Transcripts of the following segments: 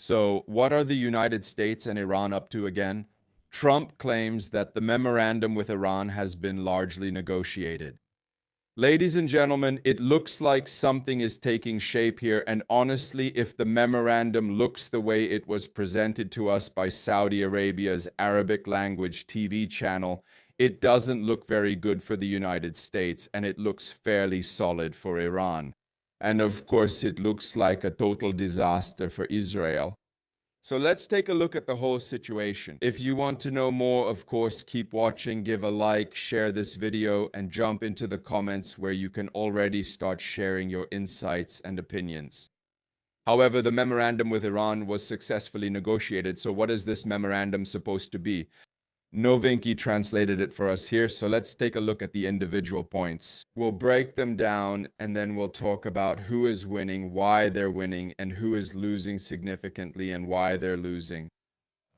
So, what are the United States and Iran up to again? Trump claims that the memorandum with Iran has been largely negotiated. Ladies and gentlemen, it looks like something is taking shape here, and honestly, if the memorandum looks the way it was presented to us by Saudi Arabia's Arabic language TV channel, it doesn't look very good for the United States, and it looks fairly solid for Iran. And of course, it looks like a total disaster for Israel. So let's take a look at the whole situation. If you want to know more, of course, keep watching, give a like, share this video, and jump into the comments where you can already start sharing your insights and opinions. However, the memorandum with Iran was successfully negotiated. So what is this memorandum supposed to be? Novinky translated it for us here, so let's take a look at the individual points. We'll break them down, and then we'll talk about who is winning, why they're winning, and who is losing significantly and why they're losing.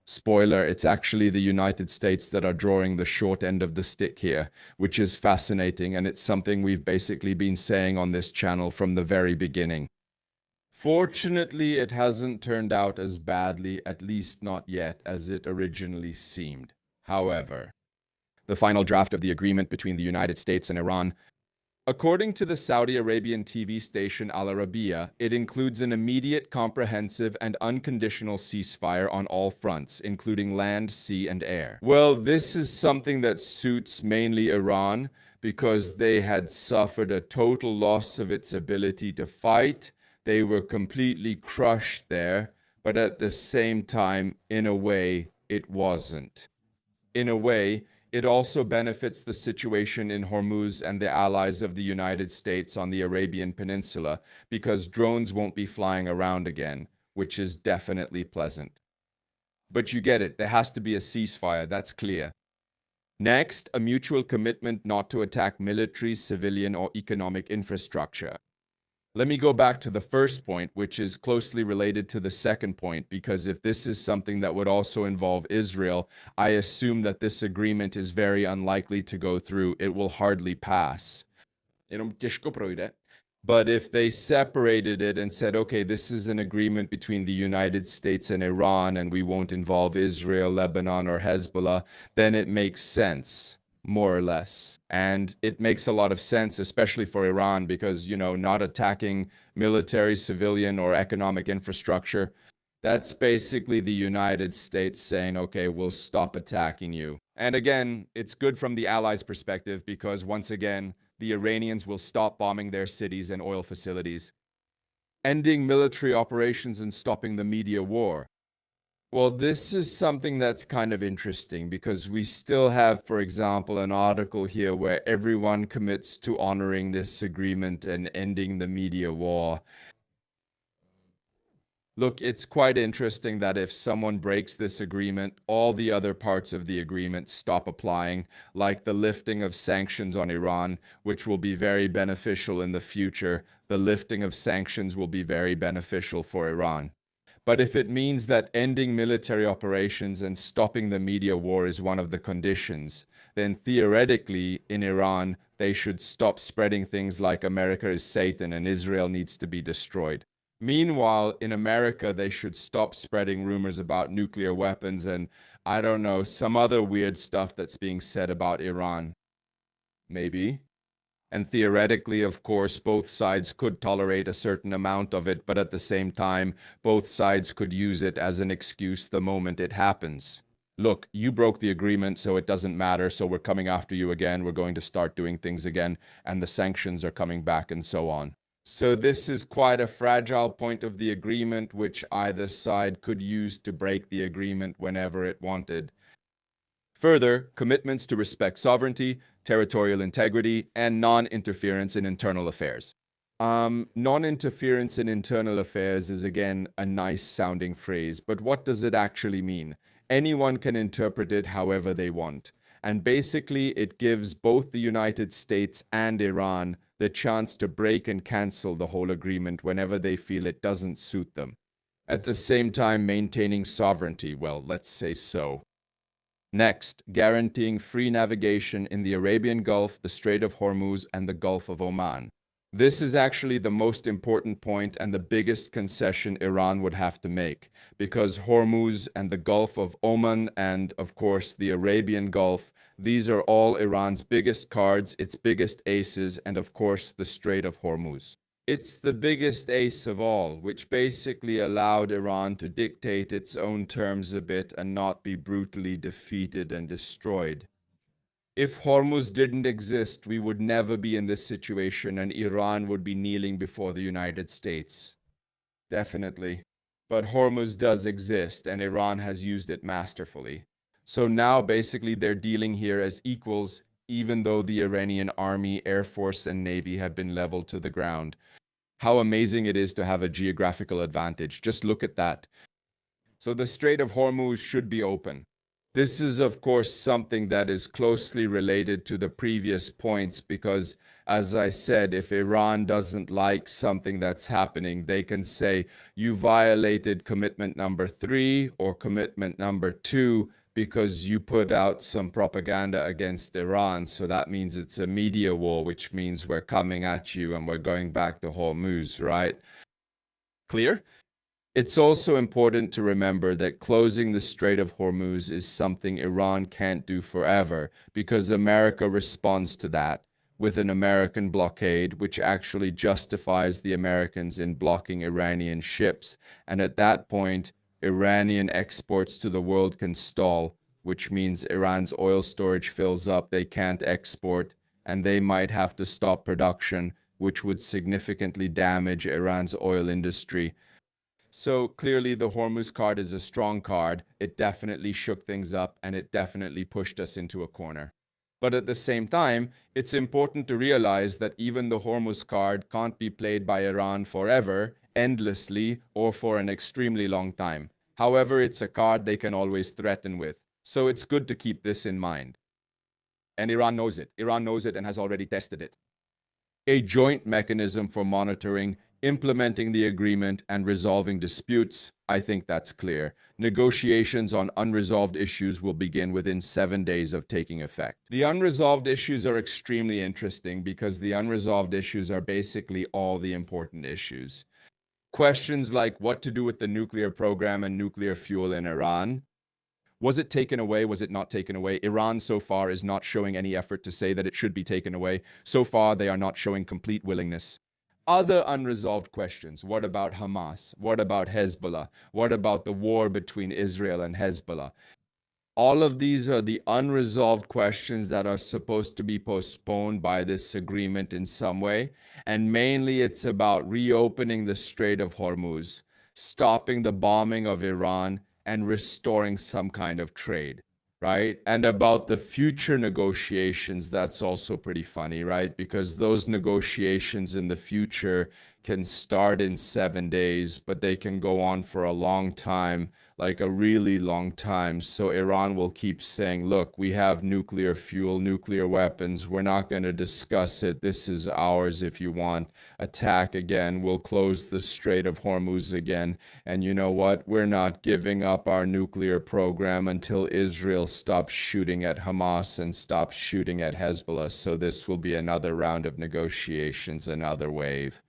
Spoiler, it's actually the United States that are drawing the short end of the stick here, which is fascinating, and it's something we've basically been saying on this channel from the very beginning. Fortunately, it hasn't turned out as badly, at least not yet, as it originally seemed. However, the final draft of the agreement between the United States and Iran, according to the Saudi Arabian TV station Al Arabiya, it includes an immediate, comprehensive, and unconditional ceasefire on all fronts, including land, sea, and air. Well, this is something that suits mainly Iran because they had suffered a total loss of its ability to fight. They were completely crushed there, but at the same time, in a way, it wasn't. In a way, it also benefits the situation in Hormuz and the allies of the United States on the Arabian Peninsula because drones won't be flying around again, which is definitely pleasant. But you get it, there has to be a ceasefire, that's clear. Next, a mutual commitment not to attack military, civilian, or economic infrastructure. Let me go back to the first point, which is closely related to the second point, because if this is something that would also involve Israel, I assume that this agreement is very unlikely to go through. It will hardly pass. But if they separated it and said, okay, this is an agreement between the United States and Iran, and we won't involve Israel, Lebanon, or Hezbollah, then it makes sense. More or less. And it makes a lot of sense, especially for Iran, because, not attacking military, civilian, or economic infrastructure, that's basically the United States saying, okay, we'll stop attacking you. And again, it's good from the Allies' perspective because, once again, the Iranians will stop bombing their cities and oil facilities, ending military operations and stopping the media war. Well, this is something that's kind of interesting because we still have, for example, an article here where everyone commits to honoring this agreement and ending the media war. Look, it's quite interesting that if someone breaks this agreement, all the other parts of the agreement stop applying, like the lifting of sanctions on Iran, which will be very beneficial in the future. The lifting of sanctions will be very beneficial for Iran. But if it means that ending military operations and stopping the media war is one of the conditions, then theoretically, in Iran, they should stop spreading things like America is Satan and Israel needs to be destroyed. Meanwhile, in America, they should stop spreading rumors about nuclear weapons and, I don't know, some other weird stuff that's being said about Iran. Maybe. And theoretically, of course, both sides could tolerate a certain amount of it, but at the same time, both sides could use it as an excuse the moment it happens. Look, you broke the agreement, so it doesn't matter, so we're coming after you again, we're going to start doing things again, and the sanctions are coming back, and so on. So this is quite a fragile point of the agreement, which either side could use to break the agreement whenever it wanted. Further, commitments to respect sovereignty, territorial integrity, and non-interference in internal affairs. Non-interference in internal affairs is again a nice sounding phrase, but what does it actually mean? Anyone can interpret it however they want. And basically, it gives both the United States and Iran the chance to break and cancel the whole agreement whenever they feel it doesn't suit them. At the same time, maintaining sovereignty, well, let's say so. Next, guaranteeing free navigation in the Arabian Gulf, the Strait of Hormuz, and the Gulf of Oman. This is actually the most important point and the biggest concession Iran would have to make, because Hormuz and the Gulf of Oman and, of course, the Arabian Gulf, these are all Iran's biggest cards, its biggest aces, and, of course, the Strait of Hormuz. It's the biggest ace of all, which basically allowed Iran to dictate its own terms a bit and not be brutally defeated and destroyed. If Hormuz didn't exist, we would never be in this situation and Iran would be kneeling before the United States. Definitely. But Hormuz does exist and Iran has used it masterfully. So now basically they're dealing here as equals, even though the Iranian army, air force, and navy have been leveled to the ground. How amazing it is to have a geographical advantage. Just look at that. So the Strait of Hormuz should be open. This is, of course, something that is closely related to the previous points because, as I said, if Iran doesn't like something that's happening, they can say, you violated commitment number 3 or commitment number 2 because you put out some propaganda against Iran. So that means it's a media war, which means we're coming at you and we're going back to Hormuz, right? Clear? It's also important to remember that closing the Strait of Hormuz is something Iran can't do forever because America responds to that with an American blockade, which actually justifies the Americans in blocking Iranian ships. And at that point, Iranian exports to the world can stall, which means Iran's oil storage fills up, they can't export, and they might have to stop production, which would significantly damage Iran's oil industry. So clearly the Hormuz card is a strong card. It definitely shook things up and it definitely pushed us into a corner. But at the same time, it's important to realize that even the Hormuz card can't be played by Iran forever, endlessly, or for an extremely long time. However, it's a card they can always threaten with. So it's good to keep this in mind. And Iran knows it. Iran knows it and has already tested it. A joint mechanism for monitoring, implementing the agreement, and resolving disputes, I think that's clear. Negotiations on unresolved issues will begin within 7 days of taking effect. The unresolved issues are extremely interesting because the unresolved issues are basically all the important issues. Questions like what to do with the nuclear program and nuclear fuel in Iran. Was it taken away? Was it not taken away? Iran so far is not showing any effort to say that it should be taken away. So far, they are not showing complete willingness. Other unresolved questions. What about Hamas? What about Hezbollah? What about the war between Israel and Hezbollah? All of these are the unresolved questions that are supposed to be postponed by this agreement in some way. And mainly it's about reopening the Strait of Hormuz, stopping the bombing of Iran, and restoring some kind of trade, right? And about the future negotiations, that's also pretty funny, right? Because those negotiations in the future can start in 7 days, but they can go on for a long time, like a really long time. So Iran will keep saying, look, we have nuclear fuel, nuclear weapons. We're not going to discuss it. This is ours if you want. Attack again. We'll close the Strait of Hormuz again. And you know what? We're not giving up our nuclear program until Israel stops shooting at Hamas and stops shooting at Hezbollah. So this will be another round of negotiations, another wave.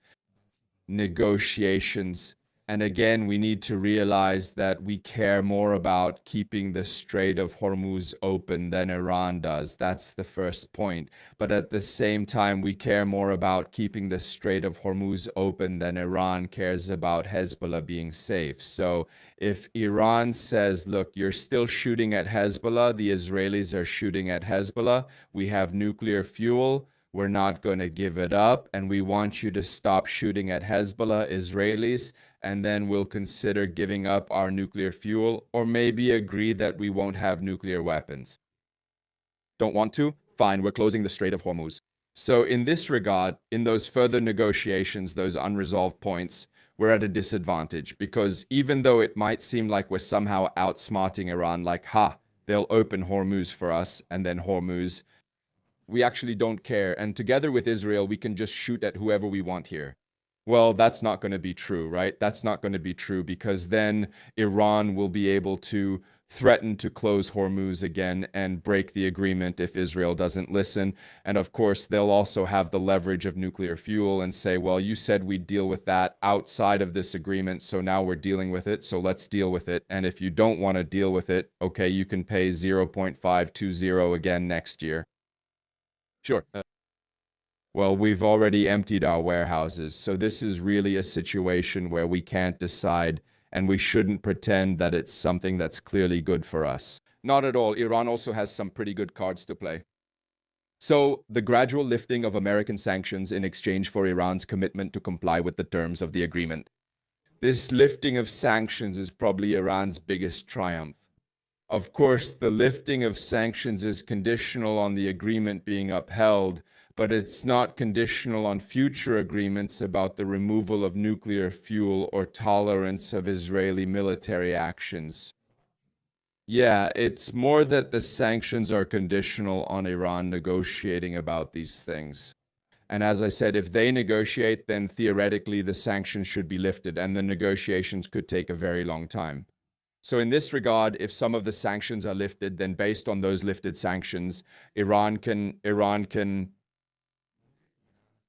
Negotiations. And again, we need to realize that we care more about keeping the Strait of Hormuz open than Iran does. That's the first point. But at the same time, we care more about keeping the Strait of Hormuz open than Iran cares about Hezbollah being safe. So if Iran says, look, you're still shooting at Hezbollah, the Israelis are shooting at Hezbollah, we have nuclear fuel, we're not going to give it up, and we want you to stop shooting at Hezbollah, Israelis, and then we'll consider giving up our nuclear fuel, or maybe agree that we won't have nuclear weapons. Don't want to? Fine, we're closing the Strait of Hormuz. So in this regard, in those further negotiations, those unresolved points, we're at a disadvantage, because even though it might seem like we're somehow outsmarting Iran, like, they'll open Hormuz for us, and then Hormuz, we actually don't care. And together with Israel, we can just shoot at whoever we want here. Well, that's not going to be true, right? That's not going to be true because then Iran will be able to threaten to close Hormuz again and break the agreement if Israel doesn't listen. And of course, they'll also have the leverage of nuclear fuel and say, well, you said we'd deal with that outside of this agreement, so now we're dealing with it, so let's deal with it. And if you don't want to deal with it, okay, you can pay 0.520 again next year. Sure. Well, we've already emptied our warehouses, so this is really a situation where we can't decide, and we shouldn't pretend that it's something that's clearly good for us. Not at all. Iran also has some pretty good cards to play. So, the gradual lifting of American sanctions in exchange for Iran's commitment to comply with the terms of the agreement. This lifting of sanctions is probably Iran's biggest triumph. Of course, the lifting of sanctions is conditional on the agreement being upheld, but it's not conditional on future agreements about the removal of nuclear fuel or tolerance of Israeli military actions. Yeah, it's more that the sanctions are conditional on Iran negotiating about these things. And as I said, if they negotiate, then theoretically the sanctions should be lifted, and the negotiations could take a very long time. So in this regard, if some of the sanctions are lifted, then based on those lifted sanctions, Iran can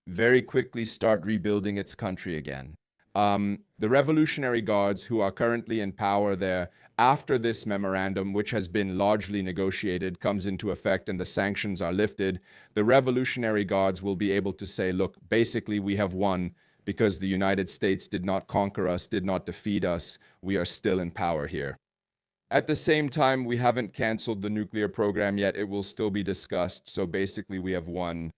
very quickly start rebuilding its country again. The Revolutionary Guards, who are currently in power there, after this memorandum, which has been largely negotiated, comes into effect and the sanctions are lifted, the Revolutionary Guards will be able to say, look, basically we have won because the United States did not conquer us, did not defeat us. We are still in power here. At the same time, we haven't canceled the nuclear program yet. It will still be discussed. So basically, we have won.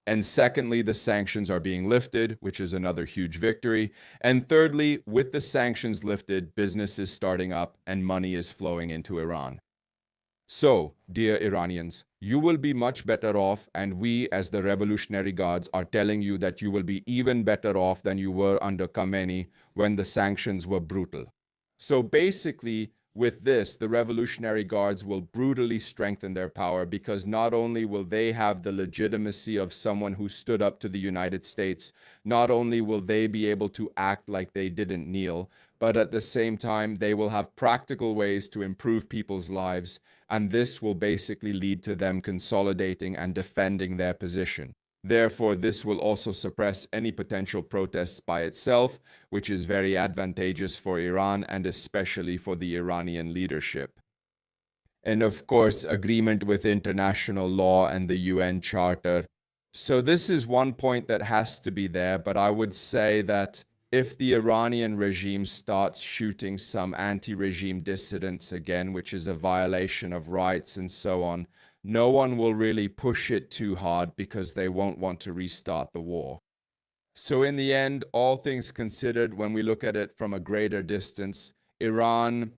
And secondly, the sanctions are being lifted, which is another huge victory. And thirdly, with the sanctions lifted, business is starting up and money is flowing into Iran. So, dear Iranians, you will be much better off, and we, as the Revolutionary Guards, are telling you that you will be even better off than you were under Khamenei when the sanctions were brutal. So basically, with this, the Revolutionary Guards will brutally strengthen their power because not only will they have the legitimacy of someone who stood up to the United States, not only will they be able to act like they didn't kneel, but at the same time, they will have practical ways to improve people's lives, and this will basically lead to them consolidating and defending their position. Therefore, this will also suppress any potential protests by itself, which is very advantageous for Iran and especially for the Iranian leadership. And of course, agreement with international law and the UN Charter. So this is one point that has to be there, but I would say that if the Iranian regime starts shooting some anti-regime dissidents again, which is a violation of rights and so on, no one will really push it too hard because they won't want to restart the war. So in the end, all things considered, when we look at it from a greater distance, Iran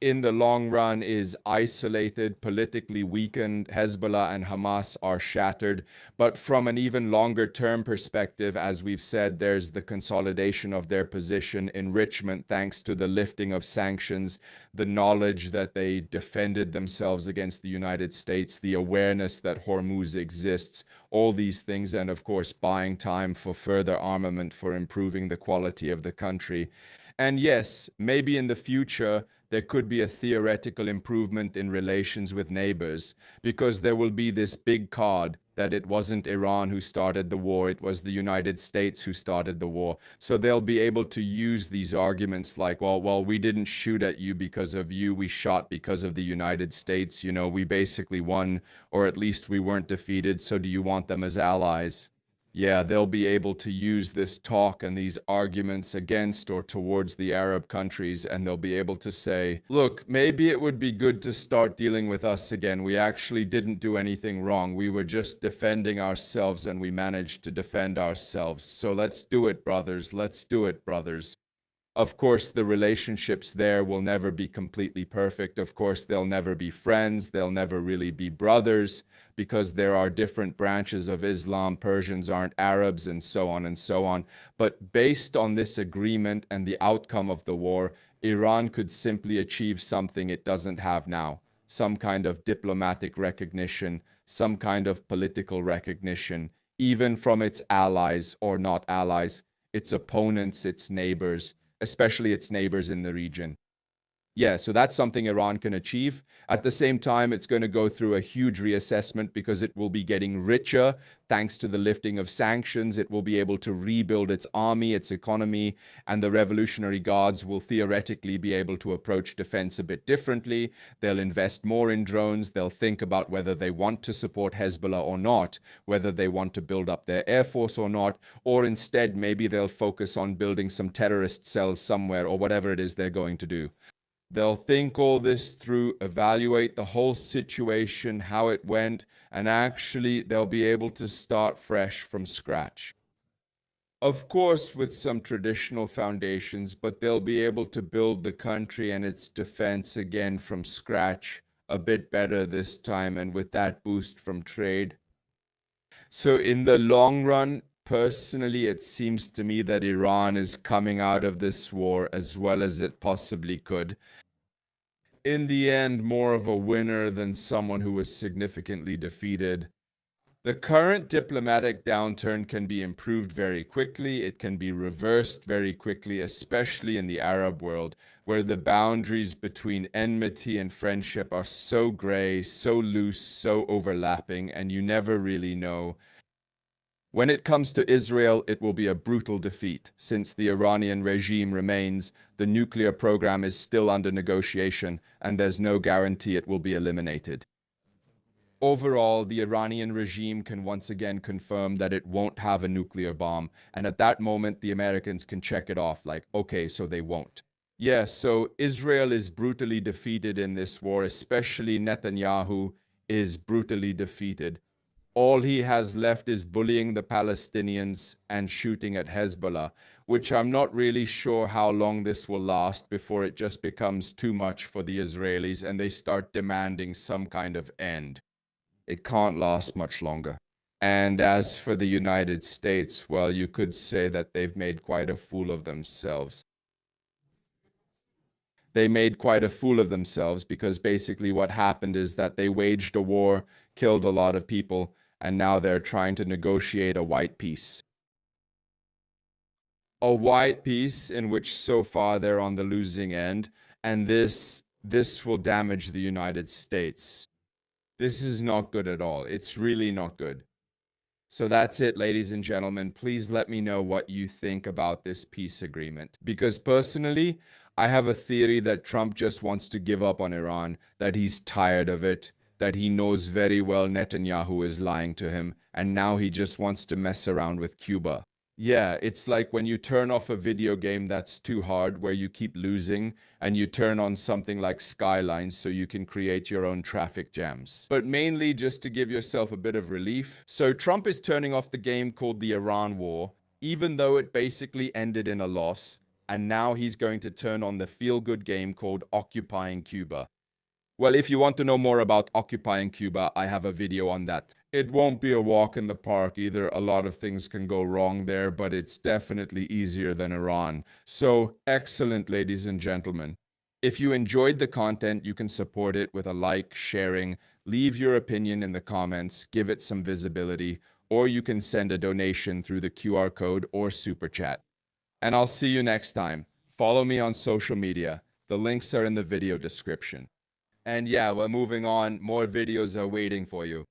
in the long run is isolated, politically weakened. Hezbollah and Hamas are shattered. But from an even longer term perspective, as we've said, there's the consolidation of their position, enrichment thanks to the lifting of sanctions, the knowledge that they defended themselves against the United States, the awareness that Hormuz exists, all these things, and of course, buying time for further armament for improving the quality of the country. And yes, maybe in the future, there could be a theoretical improvement in relations with neighbors because there will be this big card that it wasn't Iran who started the war, it was the United States who started the war. So they'll be able to use these arguments like, well, we didn't shoot at you because of you, we shot because of the United States. You know, we basically won, or at least we weren't defeated, so do you want them as allies? Yeah, they'll be able to use this talk and these arguments against or towards the Arab countries, and they'll be able to say, look, maybe it would be good to start dealing with us again. We actually didn't do anything wrong. We were just defending ourselves, and we managed to defend ourselves. So let's do it, brothers. Let's do it, brothers. Of course, the relationships there will never be completely perfect. Of course, they'll never be friends. They'll never really be brothers because there are different branches of Islam. Persians aren't Arabs and so on and so on. But based on this agreement and the outcome of the war, Iran could simply achieve something it doesn't have now. Some kind of diplomatic recognition, some kind of political recognition, even from its allies or not allies, its opponents, its neighbors, especially its neighbors in the region. Yeah, so that's something Iran can achieve. At the same time, it's going to go through a huge reassessment because it will be getting richer thanks to the lifting of sanctions. It will be able to rebuild its army, its economy, and the Revolutionary Guards will theoretically be able to approach defense a bit differently. They'll invest more in drones. They'll think about whether they want to support Hezbollah or not, whether they want to build up their air force or not, or instead maybe they'll focus on building some terrorist cells somewhere or whatever it is they're going to do. They'll think all this through, evaluate the whole situation, how it went, and actually they'll be able to start fresh from scratch. Of course, with some traditional foundations, but they'll be able to build the country and its defense again from scratch, a bit better this time, and with that boost from trade. So in the long run, personally, it seems to me that Iran is coming out of this war as well as it possibly could. In the end, more of a winner than someone who was significantly defeated. The current diplomatic downturn can be improved very quickly. It can be reversed very quickly, especially in the Arab world, where the boundaries between enmity and friendship are so gray, so loose, so overlapping, and you never really know. When it comes to Israel, it will be a brutal defeat. Since the Iranian regime remains, the nuclear program is still under negotiation, and there's no guarantee it will be eliminated. Overall, the Iranian regime can once again confirm that it won't have a nuclear bomb, and at that moment, the Americans can check it off, like, okay, so they won't. Yeah, so Israel is brutally defeated in this war, especially Netanyahu is brutally defeated. All he has left is bullying the Palestinians and shooting at Hezbollah, which I'm not really sure how long this will last before it just becomes too much for the Israelis and they start demanding some kind of end. It can't last much longer. And as for the United States, well, you could say that they've made quite a fool of themselves. They made quite a fool of themselves because basically what happened is that they waged a war, killed a lot of people, and now they're trying to negotiate a white peace. A white peace in which so far they're on the losing end, and this will damage the United States. This is not good at all. It's really not good. So that's it, ladies and gentlemen. Please let me know what you think about this peace agreement. Because personally, I have a theory that Trump just wants to give up on Iran, that he's tired of it, that he knows very well Netanyahu is lying to him, and now he just wants to mess around with Cuba. Yeah, it's like when you turn off a video game that's too hard, where you keep losing, and you turn on something like Skylines so you can create your own traffic jams. But mainly just to give yourself a bit of relief. So Trump is turning off the game called the Iran War, even though it basically ended in a loss, and now he's going to turn on the feel-good game called Occupying Cuba. Well, if you want to know more about occupying Cuba, I have a video on that. It won't be a walk in the park either. A lot of things can go wrong there, but it's definitely easier than Iran. So, excellent, ladies and gentlemen. If you enjoyed the content, you can support it with a like, sharing, leave your opinion in the comments, give it some visibility, or you can send a donation through the QR code or super chat. And I'll see you next time. Follow me on social media. The links are in the video description. And yeah, we're moving on. More videos are waiting for you.